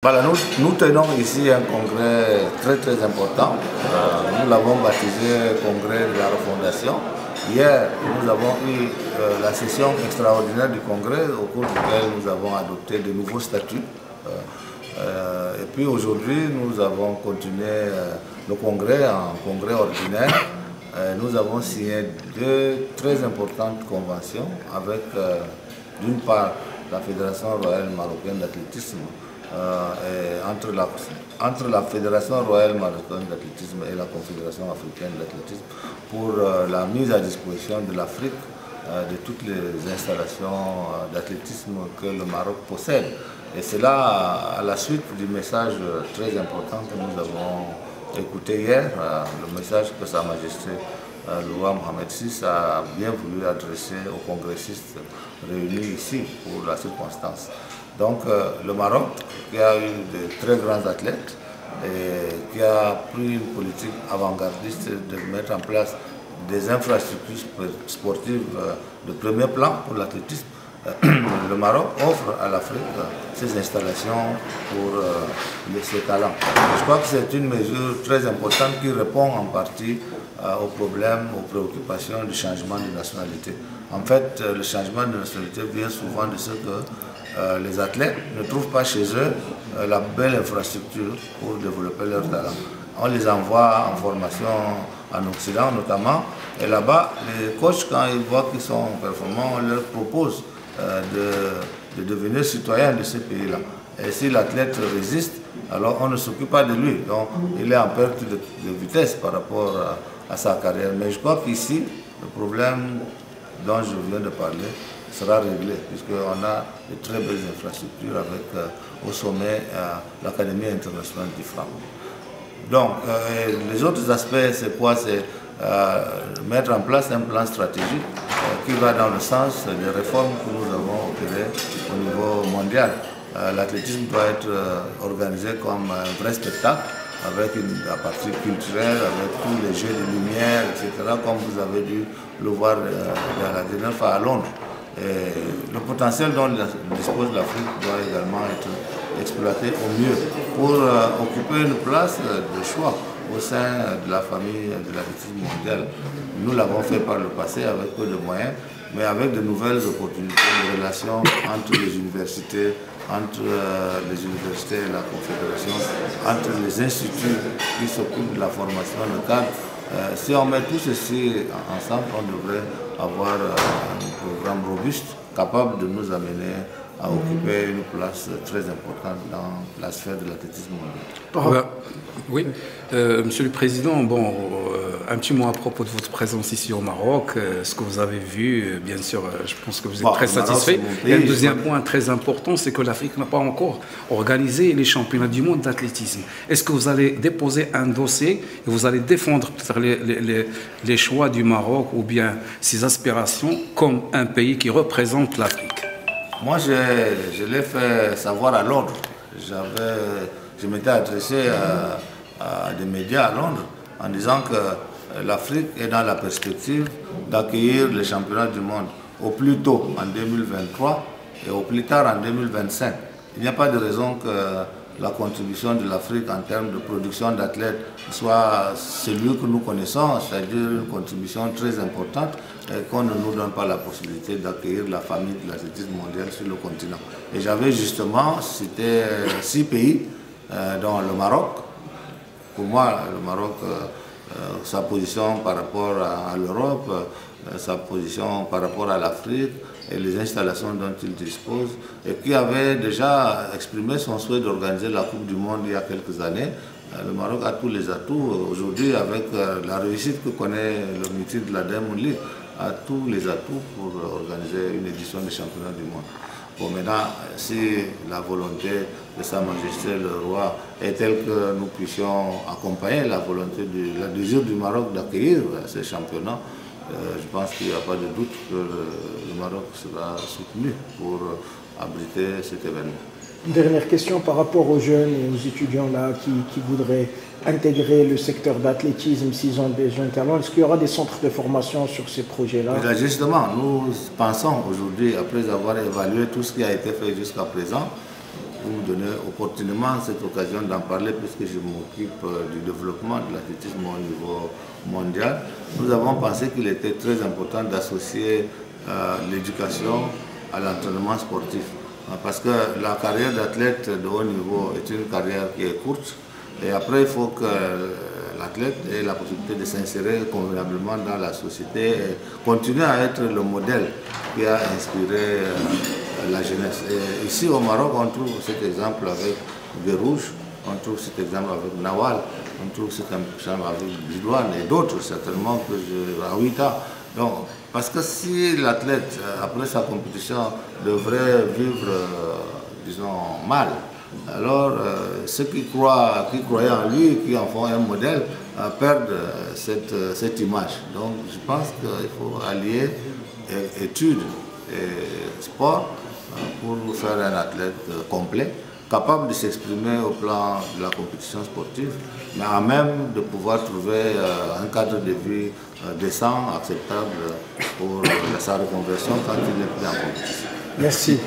Voilà, nous tenons ici un congrès très important. Nous l'avons baptisé congrès de la refondation. Hier, nous avons eu la session extraordinaire du congrès au cours duquel nous avons adopté de nouveaux statuts. Et puis aujourd'hui, nous avons continué le congrès en congrès ordinaire. Nous avons signé deux très importantes conventions avec, d'une part, la Fédération royale marocaine d'athlétisme, entre la Fédération royale marocaine d'athlétisme et la Confédération africaine d'athlétisme pour la mise à disposition de l'Afrique de toutes les installations d'athlétisme que le Maroc possède. Et c'est là, à la suite du message très important que nous avons écouté hier, le message que Sa Majesté le roi Mohamed VI a bien voulu adresser aux congressistes réunis ici pour la circonstance. Donc le Maroc, qui a eu de très grands athlètes et qui a pris une politique avant-gardiste de mettre en place des infrastructures sportives de premier plan pour l'athlétisme, le Maroc offre à l'Afrique ces installations pour ses talents. Je crois que c'est une mesure très importante qui répond en partie aux problèmes, aux préoccupations du changement de nationalité. En fait, le changement de nationalité vient souvent de ce que les athlètes ne trouvent pas chez eux la belle infrastructure pour développer leurs talents. On les envoie en formation en Occident notamment, et là-bas, les coachs, quand ils voient qu'ils sont performants, on leur propose de devenir citoyen de ces pays-là. Et si l'athlète résiste, alors on ne s'occupe pas de lui. Donc il est en perte de vitesse par rapport à sa carrière. Mais je crois qu'ici, le problème dont je viens de parler sera réglé, puisqu'on a de très belles infrastructures avec au sommet l'Académie internationale du FRAM. Donc les autres aspects, c'est quoi? C'est mettre en place un plan stratégique qui va dans le sens des réformes que nous avons opérées au niveau mondial. L'athlétisme doit être organisé comme un vrai spectacle, avec la partie culturelle, avec tous les jeux de lumière, etc., comme vous avez dû le voir la dernière fois à Londres. Et le potentiel dont dispose l'Afrique doit également être exploité au mieux pour occuper une place de choix au sein de la famille de l'athlétisme mondial. Nous l'avons fait par le passé avec peu de moyens, mais avec de nouvelles opportunités de relations entre les universités, et la Confédération, entre les instituts qui s'occupent de la formation de cadres. Si on met tout ceci ensemble, on devrait avoir un programme robuste capable de nous amener à occuper une place très importante dans la sphère de l'athlétisme mondial. Oui, Monsieur le Président, bon, un petit mot à propos de votre présence ici au Maroc, ce que vous avez vu, bien sûr, je pense que vous êtes très satisfait. Et un deuxième point très important, c'est que l'Afrique n'a pas encore organisé les championnats du monde d'athlétisme. Est-ce que vous allez déposer un dossier et vous allez défendre peut-être les choix du Maroc ou bien ses aspirations comme un pays qui représente l'Afrique? Moi, je l'ai fait savoir à Londres. Je m'étais adressé à des médias à Londres en disant que l'Afrique est dans la perspective d'accueillir les championnats du monde au plus tôt en 2023 et au plus tard en 2025. Il n'y a pas de raison que la contribution de l'Afrique en termes de production d'athlètes soit celui que nous connaissons, c'est-à-dire une contribution très importante, et qu'on ne nous donne pas la possibilité d'accueillir la famille de l'athlétisme mondial sur le continent. Et j'avais justement cité 6 pays, dont le Maroc. Pour moi, le Maroc, sa position par rapport à l'Europe, sa position par rapport à l'Afrique et les installations dont il dispose, et qui avait déjà exprimé son souhait d'organiser la Coupe du Monde il y a quelques années. Le Maroc a tous les atouts aujourd'hui, avec la réussite que connaît le meeting de la Diamond League, a tous les atouts pour organiser une édition des championnats du monde. Bon, maintenant, si la volonté de Sa Majesté le Roi est telle que nous puissions accompagner la volonté, la désir du Maroc d'accueillir ces championnats, je pense qu'il n'y a pas de doute que le Maroc sera soutenu pour abriter cet événement. Une dernière question par rapport aux jeunes et aux étudiants là qui voudraient intégrer le secteur d'athlétisme s'ils ont des jeunes talents. Est-ce qu'il y aura des centres de formation sur ces projets-là? Justement, nous pensons aujourd'hui, après avoir évalué tout ce qui a été fait jusqu'à présent, vous me donnez opportunément cette occasion d'en parler puisque je m'occupe du développement de l'athlétisme au niveau mondial. Nous avons pensé qu'il était très important d'associer l'éducation à l'entraînement sportif. Parce que la carrière d'athlète de haut niveau est une carrière qui est courte et après il faut que l'athlète ait la possibilité de s'insérer convenablement dans la société et continuer à être le modèle qui a inspiré la jeunesse. Et ici au Maroc, on trouve cet exemple avec Guérouche, on trouve cet exemple avec Nawal, on trouve cet exemple avec Bidouane et d'autres certainement que Rawita. Donc, parce que si l'athlète, après sa compétition, devrait vivre, disons, mal, alors ceux qui croyaient en lui, qui en font un modèle, perdent cette image. Donc je pense qu'il faut allier études et sport pour faire un athlète complet, capable de s'exprimer au plan de la compétition sportive, mais à même de pouvoir trouver un cadre de vie décent, acceptable pour sa reconversion quand il est plus en compétition. Merci.